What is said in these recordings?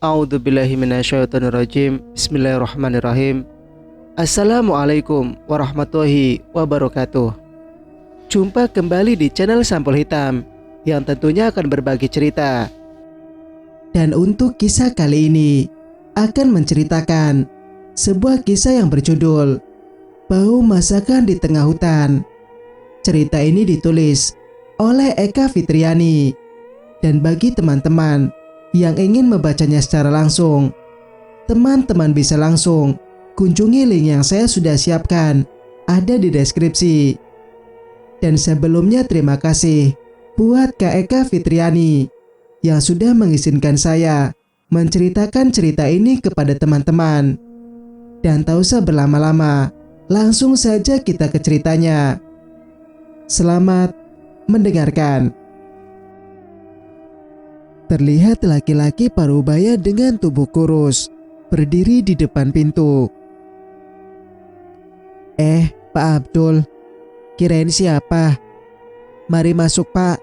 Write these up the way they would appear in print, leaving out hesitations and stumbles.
A'udzubillahi minasyaitonirrajim. Bismillahirrahmanirrahim. Assalamualaikum warahmatullahi wabarakatuh. Jumpa kembali di channel Sampul Hitam yang tentunya akan berbagi cerita. Dan untuk kisah kali ini akan menceritakan sebuah kisah yang berjudul Bau Masakan di Tengah Hutan. Cerita ini ditulis oleh Eka Fitriani. Dan bagi teman-teman yang ingin membacanya secara langsung, teman-teman bisa langsung kunjungi link yang saya sudah siapkan, ada di deskripsi. Dan sebelumnya terima kasih buat Kak Eka Fitriani yang sudah mengizinkan saya menceritakan cerita ini kepada teman-teman. Dan tak usah berlama-lama, langsung saja kita ke ceritanya. Selamat mendengarkan. Terlihat laki-laki parubaya dengan tubuh kurus berdiri di depan pintu. Pak Abdul, kirain siapa? Mari masuk, Pak.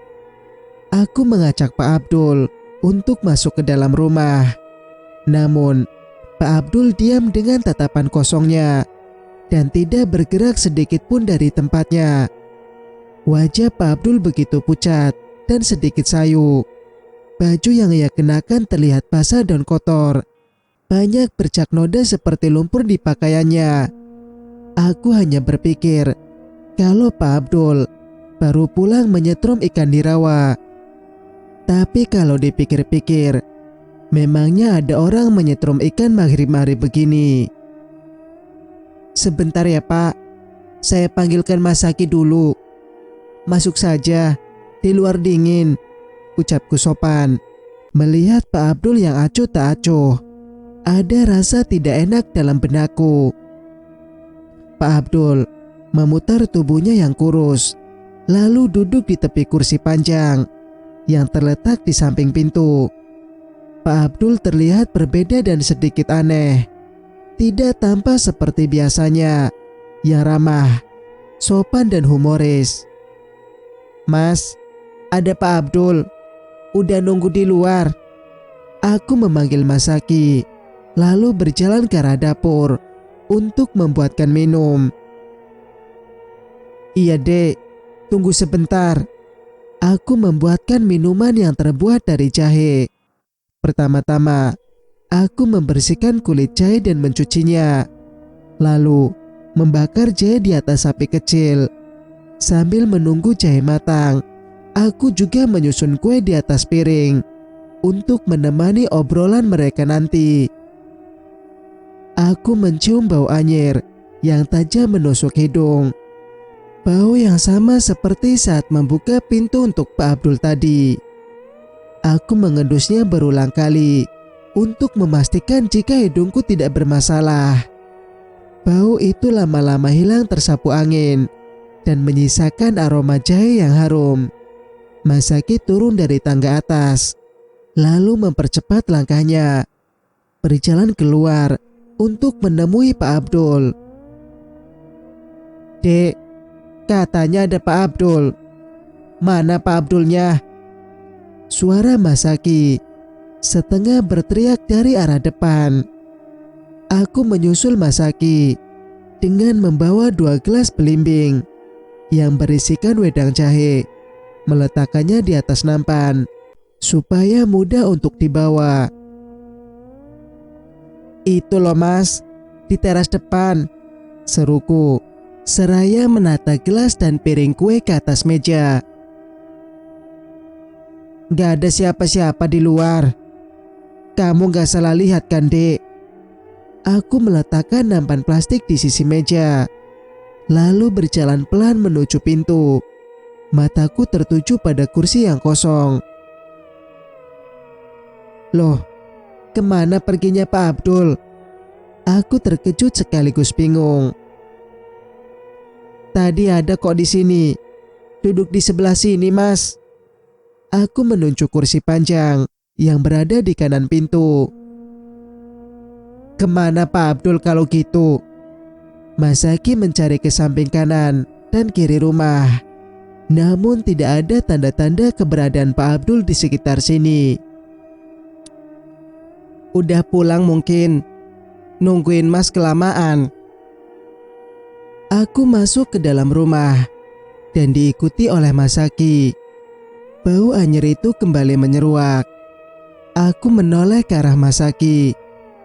Aku mengajak Pak Abdul untuk masuk ke dalam rumah. Namun, Pak Abdul diam dengan tatapan kosongnya dan tidak bergerak sedikit pun dari tempatnya. Wajah Pak Abdul begitu pucat dan sedikit sayu. Baju yang ia kenakan terlihat basah dan kotor. Banyak bercak noda seperti lumpur di pakaiannya. Aku hanya berpikir kalau Pak Abdul baru pulang menyetrum ikan di rawa. Tapi kalau dipikir-pikir, memangnya ada orang menyetrum ikan maghrib-maghrib begini. Sebentar ya, Pak. Saya panggilkan Mas Saki dulu. Masuk saja, di luar dingin, ucapku sopan. Melihat Pak Abdul yang acuh tak acuh, ada rasa tidak enak dalam benakku. Pak Abdul memutar tubuhnya yang kurus, lalu duduk di tepi kursi panjang yang terletak di samping pintu. Pak Abdul terlihat berbeda dan sedikit aneh. Tidak tampak seperti biasanya, yang ramah, sopan dan humoris. Mas, ada Pak Abdul. Udah nunggu di luar. Aku memanggil Mas Saki, lalu berjalan ke arah dapur untuk membuatkan minum. Iya, Dek. Tunggu sebentar. Aku membuatkan minuman yang terbuat dari jahe. Pertama-tama, aku membersihkan kulit jahe dan mencucinya. Lalu, membakar jahe di atas api kecil. Sambil menunggu jahe matang, aku juga menyusun kue di atas piring untuk menemani obrolan mereka nanti. Aku mencium bau anyir yang tajam menusuk hidung. Bau yang sama seperti saat membuka pintu untuk Pak Abdul tadi. Aku mengendusnya berulang kali untuk memastikan jika hidungku tidak bermasalah. Bau itu lama-lama hilang tersapu angin dan menyisakan aroma jahe yang harum. Mas Saki turun dari tangga atas, lalu mempercepat langkahnya, berjalan keluar untuk menemui Pak Abdul. Dek, katanya ada Pak Abdul. Mana Pak Abdulnya? Suara Mas Saki setengah berteriak dari arah depan. Aku menyusul Mas Saki dengan membawa 2 gelas belimbing yang berisikan wedang jahe, meletakkannya di atas nampan supaya mudah untuk dibawa. Itu loh Mas, di teras depan, seruku seraya menata gelas dan piring kue ke atas meja. Gak ada siapa-siapa di luar. Kamu gak salah lihat kan, Dek? Aku meletakkan nampan plastik di sisi meja, lalu berjalan pelan menuju pintu. Mataku tertuju pada kursi yang kosong. Loh, kemana perginya Pak Abdul? Aku terkejut sekaligus bingung. Tadi ada kok di sini. Duduk di sebelah sini, Mas. Aku menunjuk kursi panjang yang berada di kanan pintu. Kemana Pak Abdul kalau gitu? Mas Saki mencari ke samping kanan dan kiri rumah. Namun tidak ada tanda-tanda keberadaan Pak Abdul di sekitar sini. Udah pulang mungkin. Nungguin Mas kelamaan. Aku masuk ke dalam rumah dan diikuti oleh Masaki. Bau anyir itu kembali menyeruak. Aku menoleh ke arah Masaki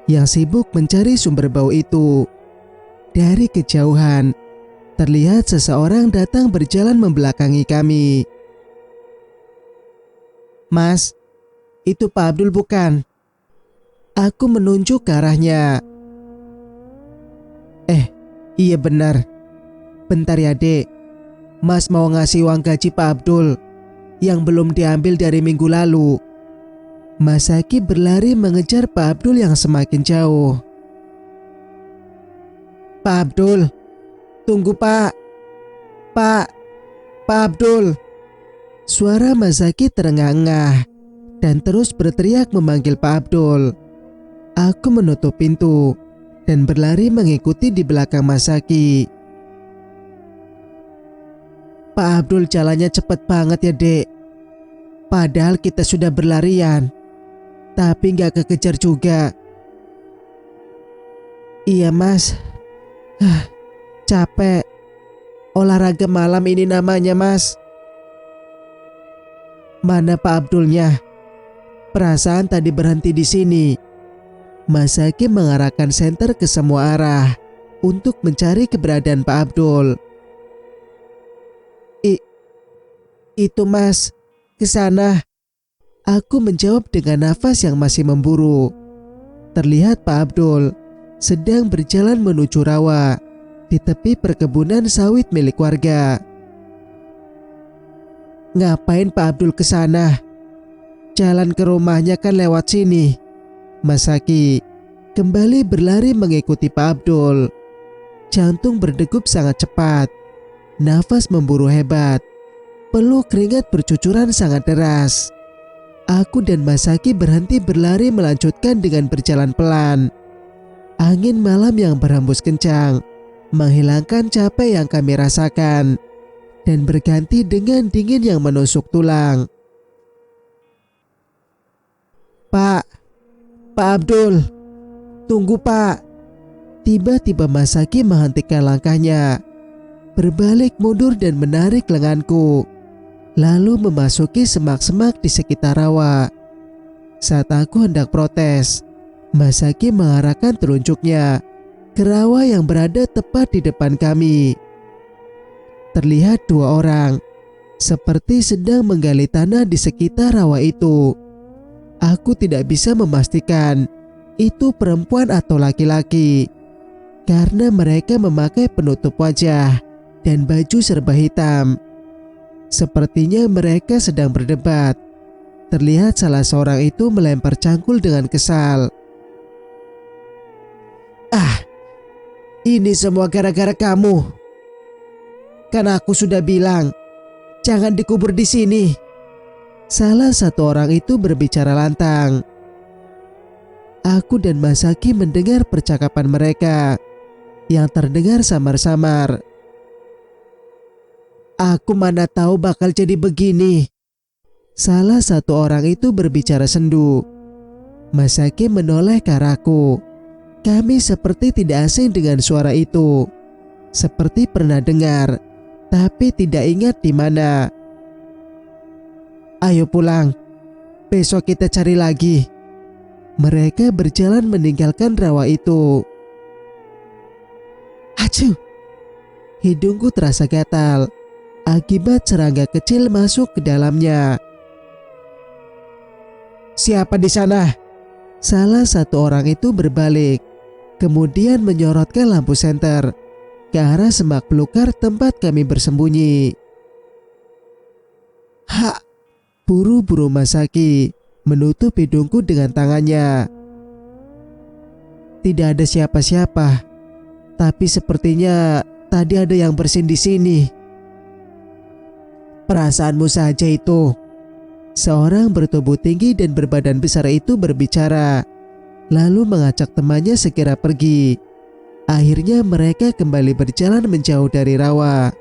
yang sibuk mencari sumber bau itu. Dari kejauhan, terlihat seseorang datang berjalan membelakangi kami. Mas, itu Pak Abdul bukan? Aku menunjuk ke arahnya. Iya benar. Bentar ya dek, Mas mau ngasih uang gaji Pak Abdul yang belum diambil dari minggu lalu. Masaki berlari mengejar Pak Abdul yang semakin jauh. Pak Abdul, tunggu Pak. Pak Abdul. Suara Masaki terengah-engah dan terus berteriak memanggil Pak Abdul. Aku menutup pintu dan berlari mengikuti di belakang Masaki. Pak Abdul jalannya cepet banget ya dek. Padahal kita sudah berlarian, tapi gak kekejar juga. Iya mas, capek. Olahraga malam ini namanya mas. Mana Pak Abdulnya? Perasaan tadi berhenti di sini. Masaki mengarahkan senter ke semua arah untuk mencari keberadaan Pak Abdul. Itu mas, ke sana. Aku menjawab dengan nafas yang masih memburu. Terlihat Pak Abdul sedang berjalan menuju rawa di tepi perkebunan sawit milik warga. Ngapain Pak Abdul ke sana? Jalan ke rumahnya kan lewat sini. Masaki kembali berlari mengikuti Pak Abdul. Jantung berdegup sangat cepat. Nafas memburu hebat. Peluh keringat bercucuran sangat deras. Aku dan Masaki berhenti berlari melanjutkan dengan berjalan pelan. Angin malam yang berhembus kencang menghilangkan capek yang kami rasakan dan berganti dengan dingin yang menusuk tulang. Pak Abdul, tunggu Pak. Tiba-tiba Masaki menghentikan langkahnya, berbalik mundur dan menarik lenganku, lalu memasuki semak-semak di sekitar rawa. Saat aku hendak protes, Masaki mengarahkan telunjuknya ke rawa yang berada tepat di depan kami. Terlihat dua orang, seperti sedang menggali tanah di sekitar rawa itu. Aku tidak bisa memastikan itu perempuan atau laki-laki, karena mereka memakai penutup wajah dan baju serba hitam. Sepertinya mereka sedang berdebat. Terlihat salah seorang itu melempar cangkul dengan kesal. Ini semua gara-gara kamu. Kan aku sudah bilang, jangan dikubur di sini. Salah satu orang itu berbicara lantang. Aku dan Masaki mendengar percakapan mereka yang terdengar samar-samar. Aku mana tahu bakal jadi begini. Salah satu orang itu berbicara sendu. Masaki menoleh ke arahku. Kami seperti tidak asing dengan suara itu. Seperti pernah dengar, tapi tidak ingat di mana. Ayo pulang. Besok kita cari lagi. Mereka berjalan meninggalkan rawa itu. Acuh. Hidungku terasa gatal akibat serangga kecil masuk ke dalamnya. Siapa di sana? Salah satu orang itu berbalik, kemudian menyorotkan lampu senter ke arah semak belukar tempat kami bersembunyi. Buru-buru Masaki menutup hidungku dengan tangannya. Tidak ada siapa-siapa, tapi sepertinya tadi ada yang bersin di sini. Perasaanmu saja itu. Seorang bertubuh tinggi dan berbadan besar itu berbicara, lalu mengajak temannya segera pergi. Akhirnya mereka kembali berjalan menjauh dari rawa.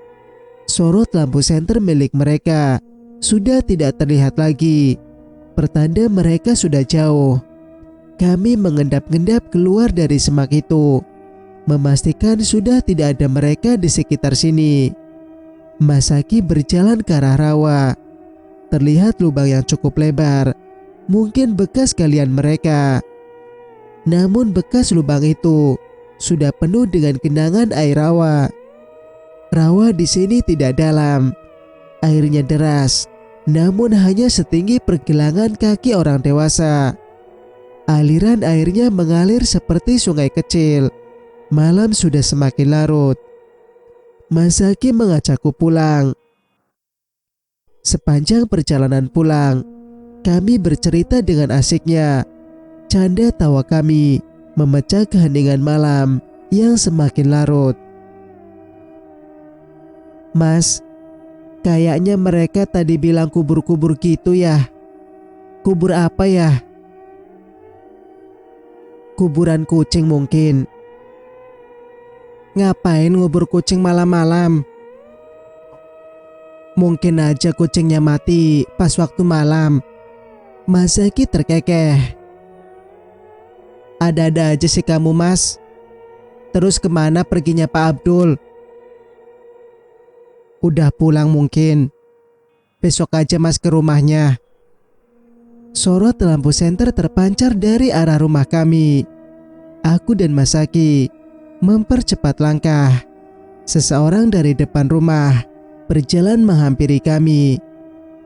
Sorot lampu senter milik mereka sudah tidak terlihat lagi, pertanda mereka sudah jauh. Kami mengendap-endap keluar dari semak itu, memastikan sudah tidak ada mereka di sekitar sini. Masaki berjalan ke arah rawa. Terlihat lubang yang cukup lebar, mungkin bekas galian mereka. Namun bekas lubang itu sudah penuh dengan genangan air rawa. Rawa di sini tidak dalam, airnya deras, namun hanya setinggi pergelangan kaki orang dewasa. Aliran airnya mengalir seperti sungai kecil. Malam sudah semakin larut. Masaki mengajakku pulang. Sepanjang perjalanan pulang, kami bercerita dengan asiknya. Canda tawa kami memecah keheningan malam yang semakin larut. Mas, kayaknya mereka tadi bilang kubur-kubur gitu ya. Kubur apa ya? Kuburan kucing mungkin. Ngapain ngubur kucing malam-malam? Mungkin aja kucingnya mati pas waktu malam. Masaki terkekeh. Ada-ada aja sih kamu, Mas. Terus kemana perginya Pak Abdul? Udah pulang mungkin. Besok aja Mas ke rumahnya. Sorot lampu senter terpancar dari arah rumah kami. Aku dan Masaki mempercepat langkah. Seseorang dari depan rumah berjalan menghampiri kami.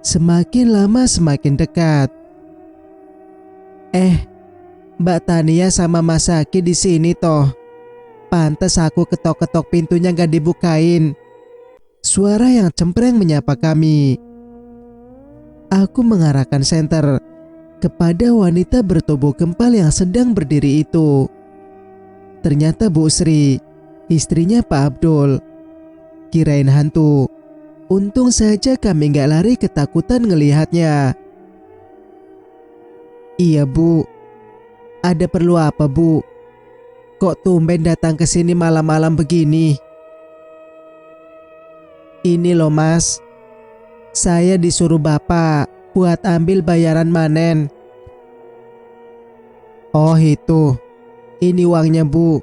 Semakin lama semakin dekat. Mbak Tania sama Masaki di sini toh. Pantes aku ketok-ketok pintunya gak dibukain. Suara yang cempreng menyapa kami. Aku mengarahkan senter kepada wanita bertubuh gempal yang sedang berdiri itu. Ternyata Bu Sri, istrinya Pak Abdul. Kirain hantu. Untung saja kami gak lari ketakutan ngelihatnya. Iya Bu. Ada perlu apa Bu? Kok tumben datang ke sini malam-malam begini? Ini loh Mas. Saya disuruh Bapak buat ambil bayaran manen. Oh itu. Ini uangnya Bu.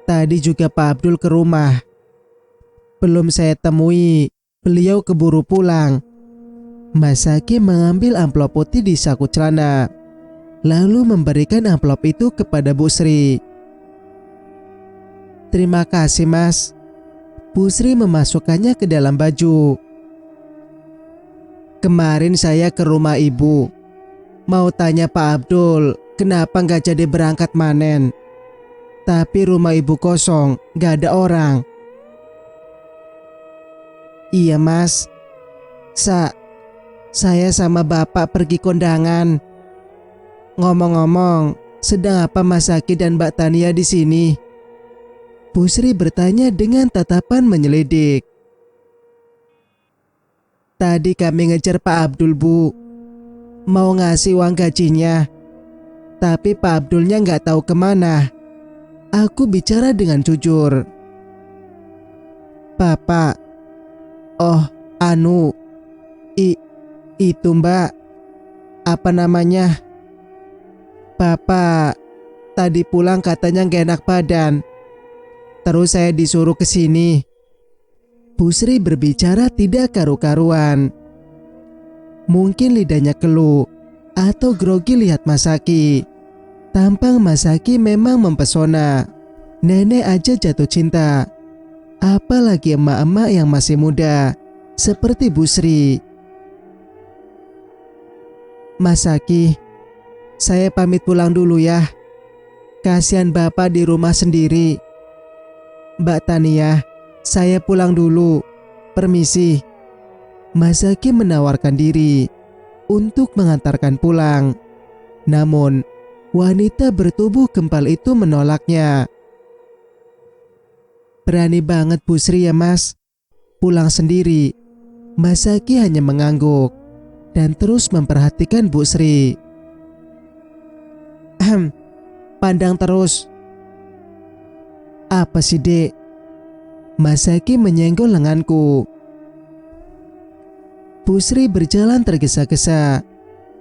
Tadi juga Pak Abdul ke rumah. Belum saya temui. Beliau keburu pulang. Masaki mengambil amplop putih di saku celana, lalu memberikan amplop itu kepada Bu Sri. Terima kasih Mas. Bu Sri memasukkannya ke dalam baju. Kemarin saya ke rumah Ibu. Mau tanya Pak Abdul kenapa gak jadi berangkat manen. Tapi rumah Ibu kosong, gak ada orang. Iya Mas. Saya sama Bapak pergi kondangan. Ngomong-ngomong, sedang apa Mas Zaki dan Mbak Tania di sini? Bu Sri bertanya dengan tatapan menyelidik. Tadi kami ngejar Pak Abdul Bu. Mau ngasih uang gajinya. Tapi Pak Abdulnya nggak tahu kemana. Aku bicara dengan jujur. Bapak. Oh, itu Mbak. Apa namanya? Bapak tadi pulang katanya gak enak badan. Terus saya disuruh ke sini. Bu Sri berbicara tidak karu-karuan. Mungkin lidahnya keluh atau grogi lihat Masaki. Tampang Masaki memang mempesona. Nenek aja jatuh cinta. Apalagi emak-emak yang masih muda seperti Bu Sri. Masaki, saya pamit pulang dulu ya. Kasihan Bapak di rumah sendiri. Mbak Tania, saya pulang dulu. Permisi. Masaki menawarkan diri untuk mengantarkan pulang. Namun, wanita bertubuh gempal itu menolaknya. Berani banget Bu Sri ya Mas. Pulang sendiri. Masaki hanya mengangguk dan terus memperhatikan Bu Sri. Pandang terus. Apa sih Dek? Masaki menyenggol lenganku. Bu Sri berjalan tergesa-gesa.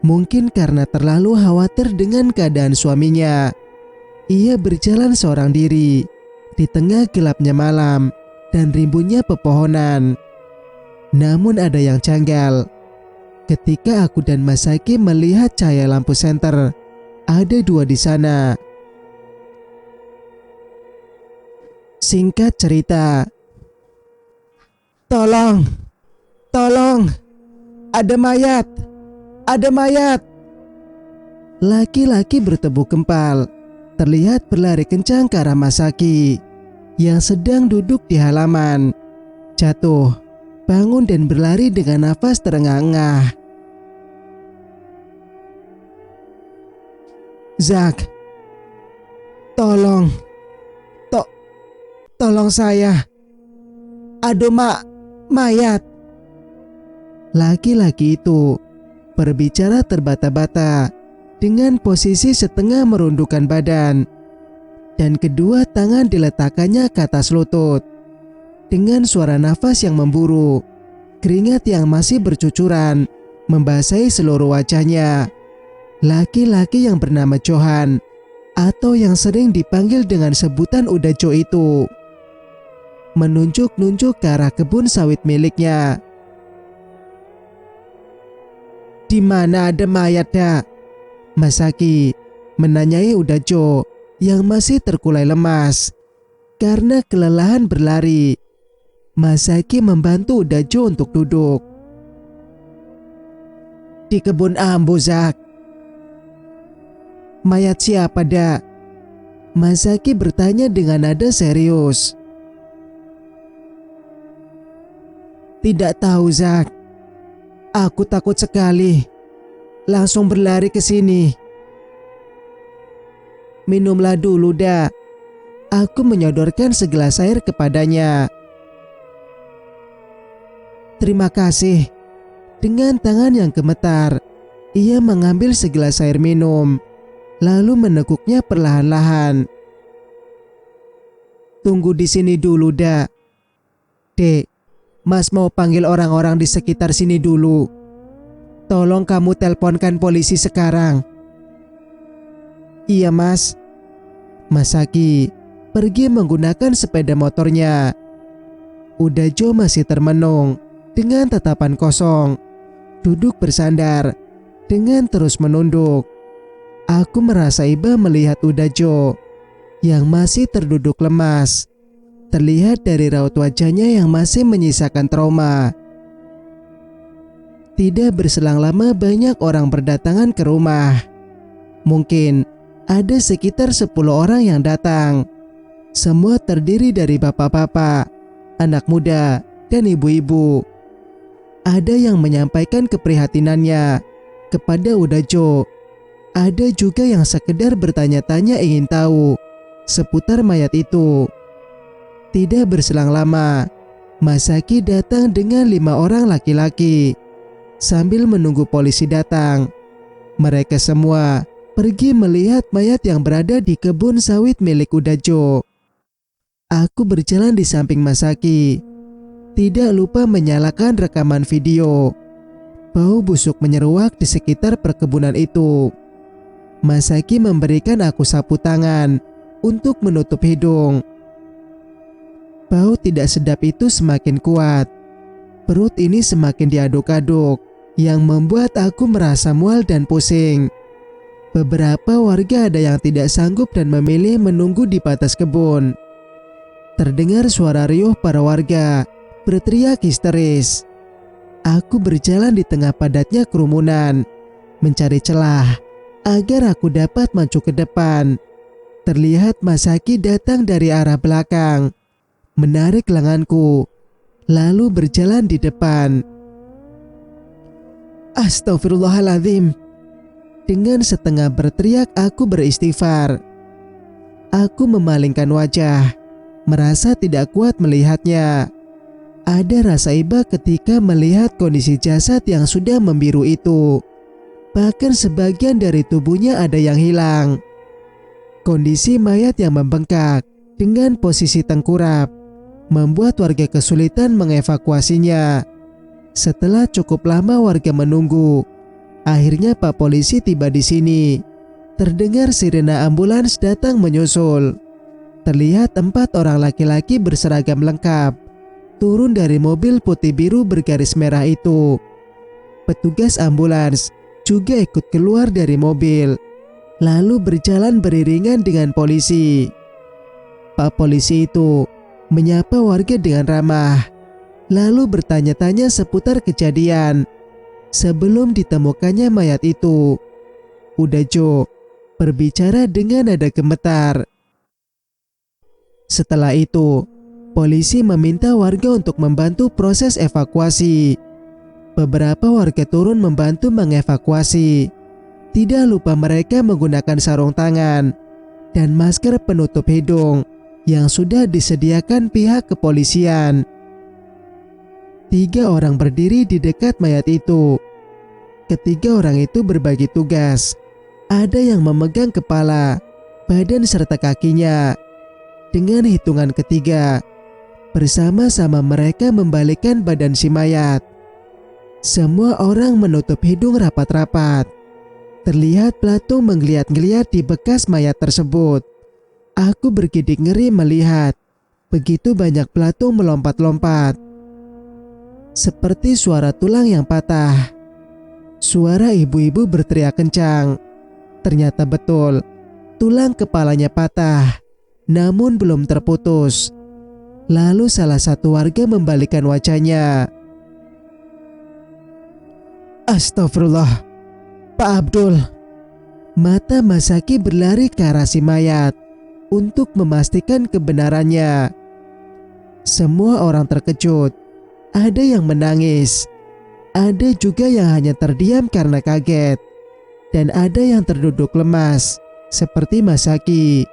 Mungkin karena terlalu khawatir dengan keadaan suaminya, ia berjalan seorang diri di tengah gelapnya malam dan rimbunnya pepohonan. Namun ada yang janggal. Ketika aku dan Masaki melihat cahaya lampu senter, ada dua di sana. Singkat cerita, "Tolong, tolong, ada mayat, ada mayat!" Laki-laki bertubuh gempal terlihat berlari kencang ke arah Masaki yang sedang duduk di halaman. Jatuh, bangun dan berlari dengan nafas terengah-engah. "Zak, tolong, tolong saya. Aduh mayat." Laki-laki itu berbicara terbata-bata dengan posisi setengah merundukkan badan, dan kedua tangan diletakkannya ke atas lutut. Dengan suara nafas yang memburu, keringat yang masih bercucuran membasahi seluruh wajahnya. Laki-laki yang bernama Johan, atau yang sering dipanggil dengan sebutan Udajo itu, menunjuk-nunjuk ke arah kebun sawit miliknya. "Di mana ada mayat, Dak?" Masaki menanyai Udajo yang masih terkulai lemas karena kelelahan berlari. Masaki membantu Udajo untuk duduk. "Di kebun ambu, Zak." "Mayat siapa, Dak?" Masaki bertanya dengan nada serius. "Tidak tahu, Zak. Aku takut sekali. Langsung berlari ke sini." "Minumlah dulu, Dak." Aku menyodorkan segelas air kepadanya. "Terima kasih." Dengan tangan yang gemetar, ia mengambil segelas air minum, lalu meneguknya perlahan-lahan. "Tunggu di sini dulu, Dak." "Dek, Mas mau panggil orang-orang di sekitar sini dulu. Tolong kamu teleponkan polisi sekarang." "Iya, Mas." Masaki pergi menggunakan sepeda motornya. Udajo masih termenung dengan tatapan kosong, duduk bersandar dengan terus menunduk. Aku merasa iba melihat Udajo yang masih terduduk lemas. Terlihat dari raut wajahnya yang masih menyisakan trauma. Tidak berselang lama banyak orang berdatangan ke rumah. Mungkin ada sekitar 10 orang yang datang. Semua terdiri dari bapak-bapak, anak muda, dan ibu-ibu. Ada yang menyampaikan keprihatinannya kepada Udajo. Ada juga yang sekedar bertanya-tanya ingin tahu seputar mayat itu. Tidak berselang lama, Masaki datang dengan 5 orang laki-laki. Sambil menunggu polisi datang, mereka semua pergi melihat mayat yang berada di kebun sawit milik Udajo. Aku berjalan di samping Masaki, tidak lupa menyalakan rekaman video. Bau busuk menyeruak di sekitar perkebunan itu. Masaki memberikan aku sapu tangan untuk menutup hidung. Bau tidak sedap itu semakin kuat. Perut ini semakin diaduk-aduk, yang membuat aku merasa mual dan pusing. Beberapa warga ada yang tidak sanggup dan memilih menunggu di batas kebun. Terdengar suara riuh para warga berteriak histeris. Aku berjalan di tengah padatnya kerumunan, mencari celah agar aku dapat maju ke depan. Terlihat Masaki datang dari arah belakang, menarik lenganku, lalu berjalan di depan. "Astagfirullahaladzim." Dengan setengah berteriak aku beristighfar. Aku memalingkan wajah, merasa tidak kuat melihatnya. Ada rasa iba ketika melihat kondisi jasad yang sudah membiru itu. Bahkan sebagian dari tubuhnya ada yang hilang. Kondisi mayat yang membengkak dengan posisi tengkurap membuat warga kesulitan mengevakuasinya. Setelah cukup lama warga menunggu, Akhirnya Pak Polisi tiba di sini. Terdengar sirene ambulans datang menyusul. Terlihat 4 orang laki-laki berseragam lengkap turun dari mobil putih biru bergaris merah itu. Petugas ambulans juga ikut keluar dari mobil, lalu berjalan beriringan dengan polisi. Pak Polisi itu menyapa warga dengan ramah, lalu bertanya-tanya seputar kejadian sebelum ditemukannya mayat itu. Udajo berbicara dengan nada gemetar. Setelah itu, polisi meminta warga untuk membantu proses evakuasi. Beberapa warga turun membantu mengevakuasi. Tidak lupa mereka menggunakan sarung tangan dan masker penutup hidung yang sudah disediakan pihak kepolisian. 3 orang berdiri di dekat mayat itu. Ketiga orang itu berbagi tugas. Ada yang memegang kepala, badan serta kakinya. Dengan hitungan ketiga, bersama-sama mereka membalikkan badan si mayat. Semua orang menutup hidung rapat-rapat. Terlihat pelatung menggeliat-geliat di bekas mayat tersebut. Aku bergidik ngeri melihat begitu banyak pelatung melompat-lompat. Seperti suara tulang yang patah. Suara ibu-ibu berteriak kencang. Ternyata betul, tulang kepalanya patah, namun belum terputus. Lalu salah satu warga membalikkan wajahnya. Astagfirullah, Pak Abdul. Mata Masaki berlari ke arah si mayat untuk memastikan kebenarannya. Semua orang terkejut. Ada yang menangis. Ada juga yang hanya terdiam karena kaget. Dan ada yang terduduk lemas, seperti Masaki.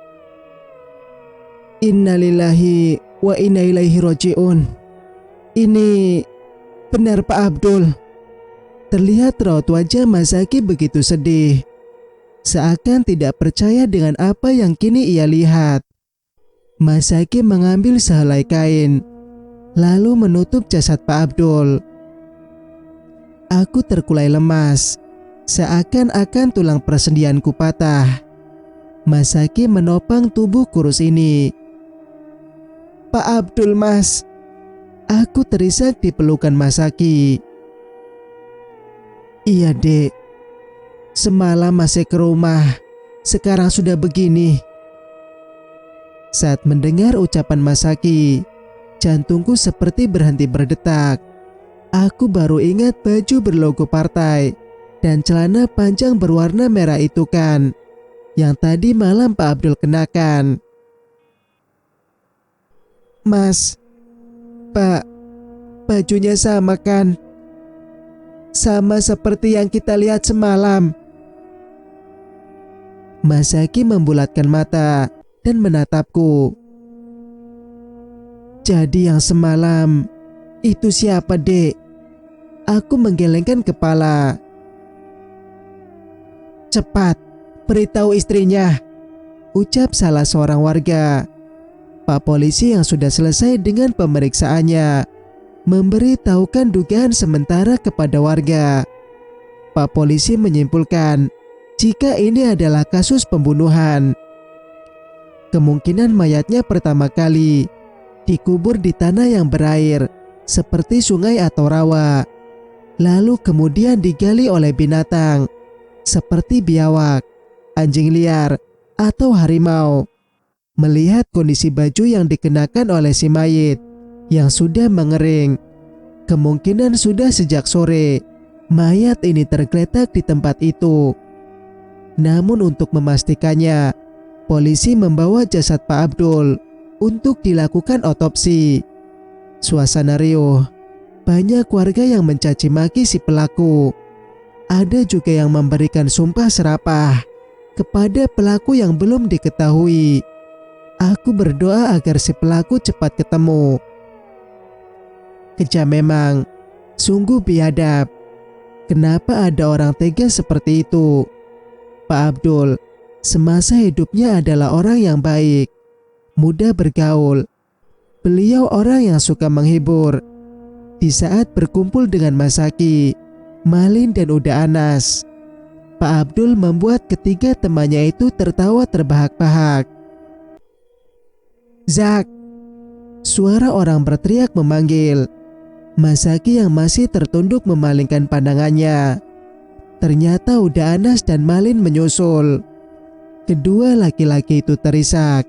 Innalillahi wa inna ilaihi raji'un. Ini benar Pak Abdul. Terlihat raut wajah Masaki begitu sedih, seakan tidak percaya dengan apa yang kini ia lihat. Masaki mengambil sehelai kain, lalu menutup jasad Pak Abdul. Aku terkulai lemas, seakan-akan tulang persendianku patah. Masaki menopang tubuh kurus ini. Pak Abdul, Mas. Aku terisak di pelukan Masaki. Iya, Dek. Semalam masih ke rumah, sekarang sudah begini. Saat mendengar ucapan Masaki, jantungku seperti berhenti berdetak. Aku baru ingat baju berlogo partai dan celana panjang berwarna merah itu kan, yang tadi malam Pak Abdul kenakan. Mas, Pak, bajunya sama kan? Sama seperti yang kita lihat semalam. Masaki membulatkan mata dan menatapku. Jadi yang semalam itu siapa, Dek? Aku menggelengkan kepala. Cepat, beritahu istrinya, ucap salah seorang warga. Pak Polisi yang sudah selesai dengan pemeriksaannya memberitahukan dugaan sementara kepada warga. Pak Polisi menyimpulkan jika ini adalah kasus pembunuhan. Kemungkinan mayatnya pertama kali dikubur di tanah yang berair seperti sungai atau rawa, lalu kemudian digali oleh binatang seperti biawak, anjing liar, atau harimau. Melihat kondisi baju yang dikenakan oleh si mayit yang sudah mengering, kemungkinan sudah sejak sore mayat ini tergeletak di tempat itu. Namun untuk memastikannya, polisi membawa jasad Pak Abdul untuk dilakukan otopsi. Suasana riuh, banyak warga yang mencaci maki si pelaku. Ada juga yang memberikan sumpah serapah kepada pelaku yang belum diketahui. Aku berdoa agar si pelaku cepat ketemu. Kejam memang, sungguh biadab. Kenapa ada orang tega seperti itu? Pak Abdul semasa hidupnya adalah orang yang baik, mudah bergaul. Beliau orang yang suka menghibur. Di saat berkumpul dengan Masaki, Malin dan Uda Anas. Pak Abdul membuat ketiga temannya itu tertawa terbahak-bahak. "Zak!" Suara orang berteriak memanggil. Masaki yang masih tertunduk memalingkan pandangannya. Ternyata Uda Anas dan Malin menyusul. Kedua laki-laki itu terisak.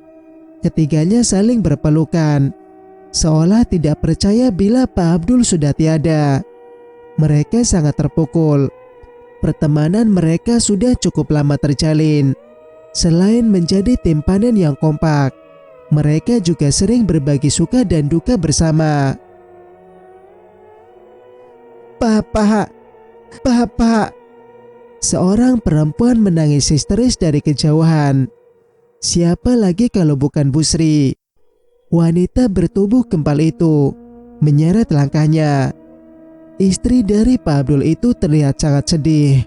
Ketiganya saling berpelukan, seolah tidak percaya bila Pak Abdul sudah tiada. Mereka sangat terpukul. Pertemanan mereka sudah cukup lama terjalin. Selain menjadi tim panen yang kompak, mereka juga sering berbagi suka dan duka bersama. "Bapak, Bapak!" Seorang perempuan menangis histeris dari kejauhan. Siapa lagi kalau bukan Busri? Wanita bertubuh kempal itu menyeret langkahnya. Istri dari Pak Abdul itu terlihat sangat sedih.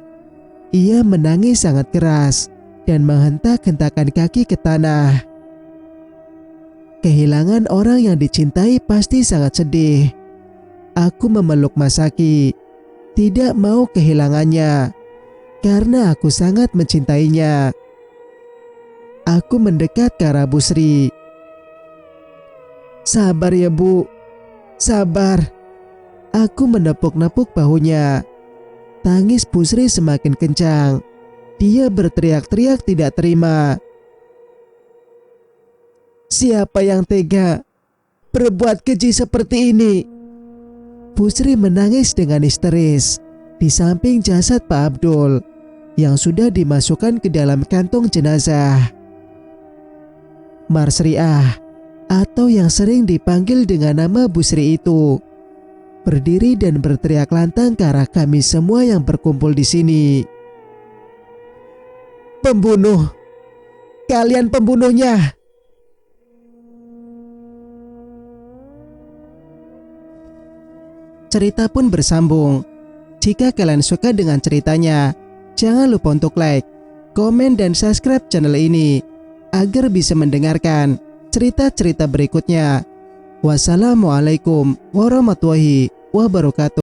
Ia menangis sangat keras dan menghentak-hentakan kaki ke tanah. Kehilangan orang yang dicintai pasti sangat sedih. Aku memeluk Masaki, tidak mau kehilangannya, karena aku sangat mencintainya. Aku mendekat ke arah Busri. "Sabar ya Bu, sabar." Aku menepuk-nepuk bahunya. Tangis Busri semakin kencang. Dia berteriak-teriak tidak terima. "Siapa yang tega berbuat keji seperti ini?" Busri menangis dengan histeris di samping jasad Pak Abdul yang sudah dimasukkan ke dalam kantong jenazah. Marsriah, atau yang sering dipanggil dengan nama Busri itu, berdiri dan berteriak lantang ke arah kami semua yang berkumpul di sini. "Pembunuh! Kalian pembunuhnya!" Cerita pun bersambung. Jika kalian suka dengan ceritanya, jangan lupa untuk like, komen, dan subscribe channel ini agar bisa mendengarkan cerita-cerita berikutnya. Wassalamualaikum warahmatullahi wabarakatuh.